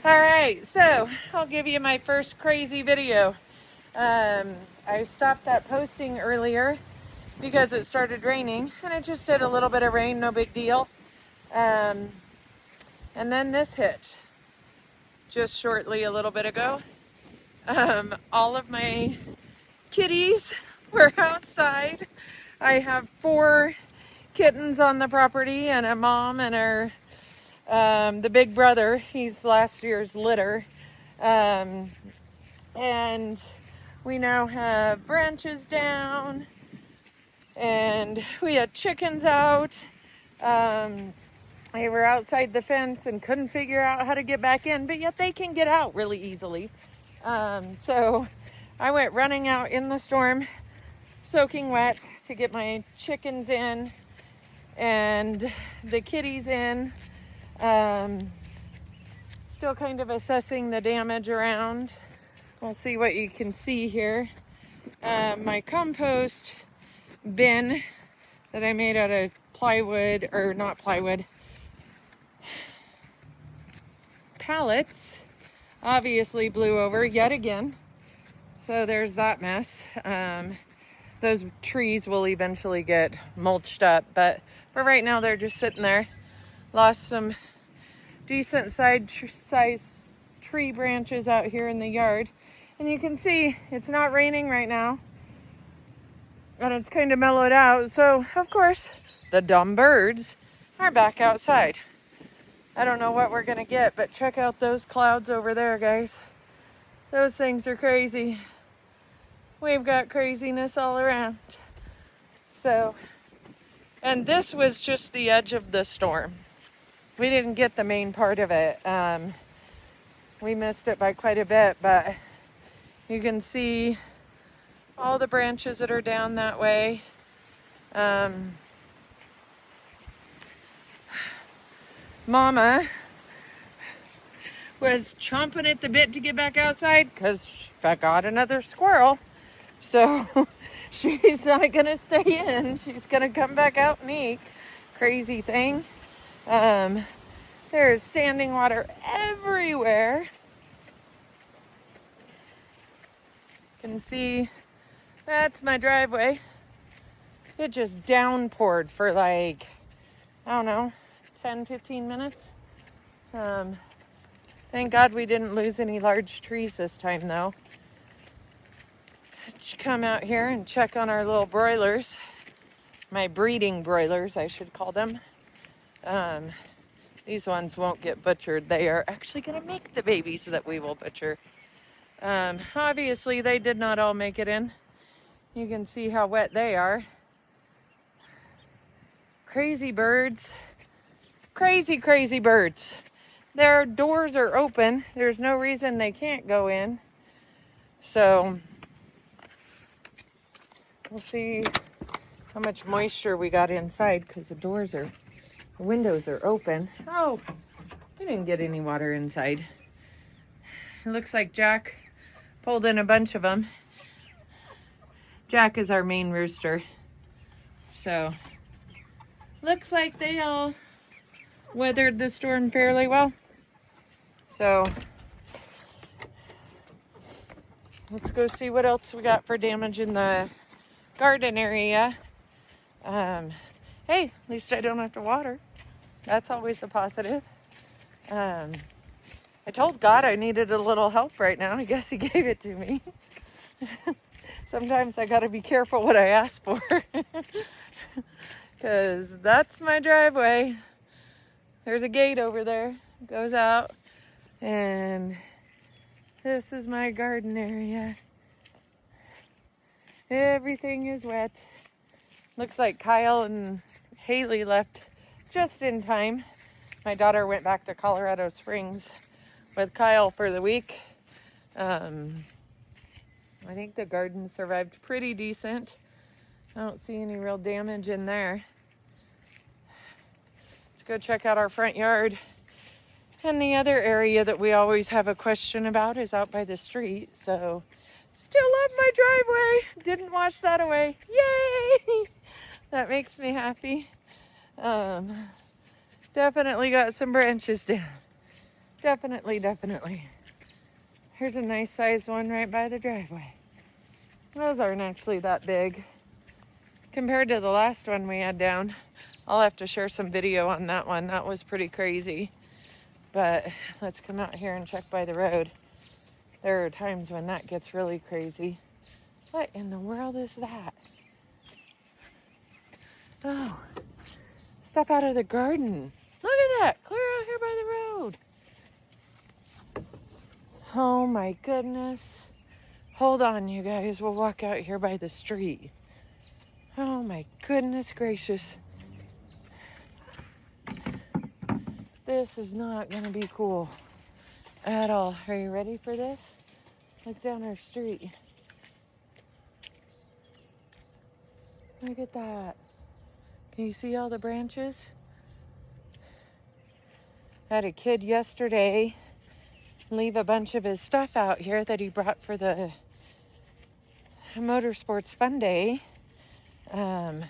All right, so I'll give you my first crazy video. I stopped that posting earlier because it started raining, and it just did a little bit of rain, no big deal. And then this hit just shortly a little bit ago. All of my kitties were outside. I have 4 kittens on the property and a mom and her the big brother. He's last year's litter. And we now have branches down, and we had chickens out. They were outside the fence and couldn't figure out how to get back in, but yet they can get out really easily. So I went running out in the storm, soaking wet, to get my chickens in and the kitties in. Still kind of assessing the damage around. We'll see what you can see here. My compost bin that I made out of plywood, or not plywood, pallets, obviously blew over yet again. So there's that mess. Those trees will eventually get mulched up, but for right now they're just sitting there. Lost some decent sized tree branches out here in the yard. And you can see it's not raining right now. And it's kind of mellowed out. So, of course, the dumb birds are back outside. I don't know what we're going to get, but check out those clouds over there, guys. Those things are crazy. We've got craziness all around. So, and this was just the edge of the storm. We didn't get the main part of it. We missed it by quite a bit, but you can see all the branches that are down that way. Mama was chomping at the bit to get back outside because she forgot another squirrel. So she's not going to stay in. She's going to come back out and eat. Crazy thing. There's standing water everywhere. You can see that's my driveway. It just downpoured for like, I don't know, 10, 15 minutes. Thank God we didn't lose any large trees this time though. Let's come out here and check on our little broilers. My breeding broilers, I should call them. These ones won't get butchered. They are actually going to make the babies that we will butcher. Obviously, they did not all make it in. You can see how wet they are. Crazy birds. Crazy, crazy birds. Their doors are open. There's no reason they can't go in. So, we'll see how much moisture we got inside because the windows are open. Oh, we didn't get any water inside. It looks like Jack pulled in a bunch of them. Jack is our main rooster. So, looks like they all weathered the storm fairly well. So, let's go see what else we got for damage in the garden area. Hey, at least I don't have to water. That's always a positive. I told God I needed a little help right now. I guess he gave it to me. Sometimes I got to be careful what I ask for. Because that's my driveway. There's a gate over there. It goes out. And this is my garden area. Everything is wet. Looks like Kyle and Haley left just in time. My daughter went back to Colorado Springs with Kyle for the week. I think the garden survived pretty decent. I don't see any real damage in there. Let's go check out our front yard. And the other area that we always have a question about is out by the street. So, still love my driveway. Didn't wash that away. Yay! That makes me happy. Definitely got some branches down. Definitely, definitely. Here's a nice sized one right by the driveway. Those aren't actually that big compared to the last one we had down. I'll have to share some video on that one. That was pretty crazy. But let's come out here and check by the road. There are times when that gets really crazy. What in the world is that? Oh, stuff out of the garden. Look at that, clear out here by the road. Oh my goodness. Hold on, you guys. We'll walk out here by the street. Oh my goodness gracious. This is not going to be cool at all. Are you ready for this? Look down our street. Look at that. Can you see all the branches? I had a kid yesterday leave a bunch of his stuff out here that he brought for the Motorsports Fun Day. And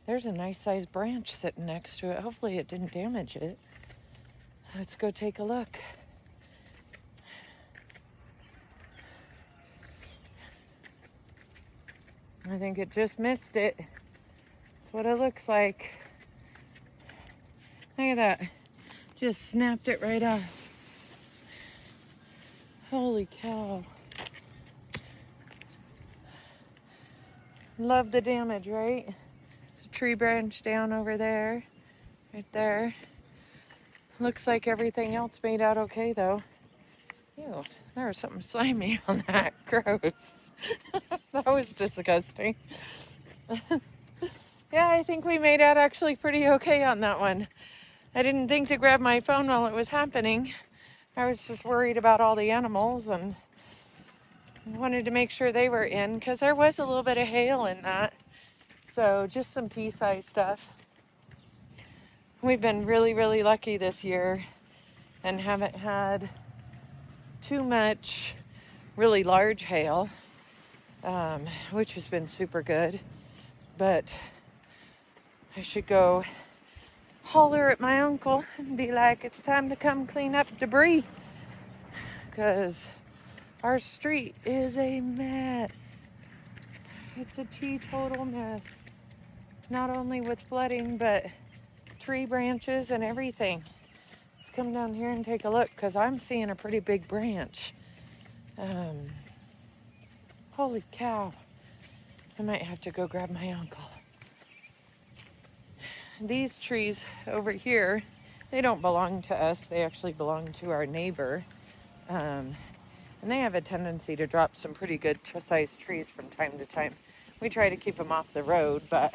there's a nice sized branch sitting next to it. Hopefully it didn't damage it. Let's go take a look. I think it just missed it. That's what it looks like. Look at that. Just snapped it right off. Holy cow. Love the damage, right? There's a tree branch down over there. Right there. Looks like everything else made out okay, though. Ew, there was something slimy on that. Gross. That was disgusting. Yeah, I think we made out actually pretty okay on that one. I didn't think to grab my phone while it was happening. I was just worried about all the animals and wanted to make sure they were in because there was a little bit of hail in that. So just some pea-sized stuff. We've been really, really lucky this year and haven't had too much really large hail, which has been super good. But I should go holler at my uncle and be like, it's time to come clean up debris because our street is a mess. It's a teetotal mess. Not only with flooding, but tree branches and everything. Let's come down here and take a look because I'm seeing a pretty big branch. Holy cow. I might have to go grab my uncle. These trees over here, they don't belong to us. They actually belong to our neighbor. And they have a tendency to drop some pretty good sized trees from time to time. We try to keep them off the road, but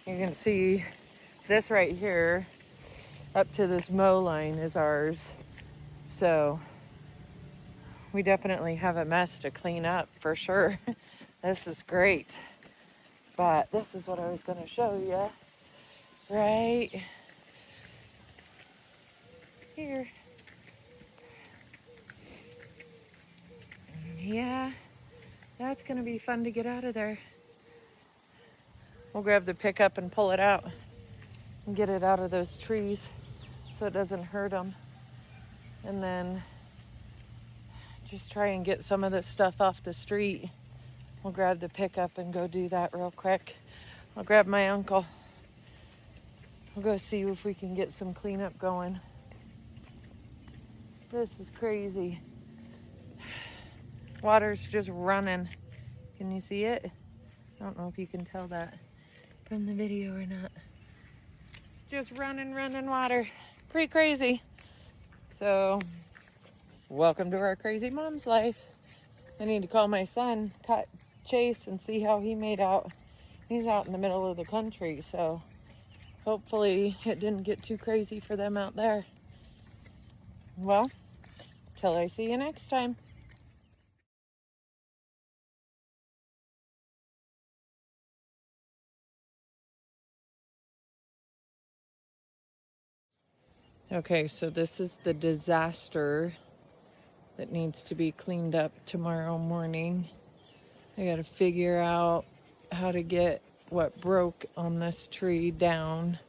you can see this right here up to this mow line is ours. So we definitely have a mess to clean up for sure. This is great. But this is what I was going to show you. Right here. Yeah, that's going to be fun to get out of there. We'll grab the pickup and pull it out and get it out of those trees so it doesn't hurt them. And then just try and get some of the stuff off the street. We'll grab the pickup and go do that real quick. I'll grab my uncle. We'll go see if we can get some cleanup going. This is crazy. Water's just running. Can you see it? I don't know if you can tell that from the video or not. It's just running water. Pretty crazy. So, welcome to our crazy mom's life. I need to call my son, Chase, and see how he made out. He's out in the middle of the country, so hopefully it didn't get too crazy for them out there. Well, till I see you next time. Okay, so this is the disaster that needs to be cleaned up tomorrow morning. I gotta figure out how to get what broke on this tree down,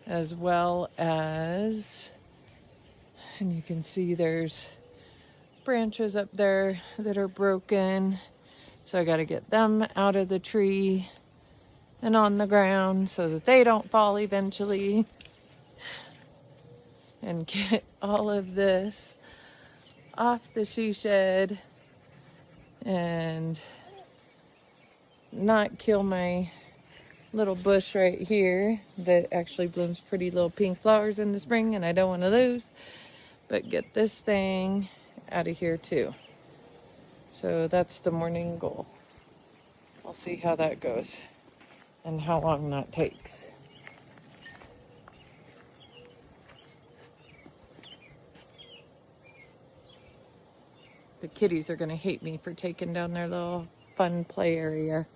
as well as And you can see there's branches up there that are broken. So I got to get them out of the tree and on the ground so that they don't fall eventually. And get all of this off the she shed and not kill my little bush right here that actually blooms pretty little pink flowers in the spring, and I don't want to lose, but get this thing out of here too. So that's the morning goal. I'll see how that goes and how long that takes. The kitties are going to hate me for taking down their little fun play area.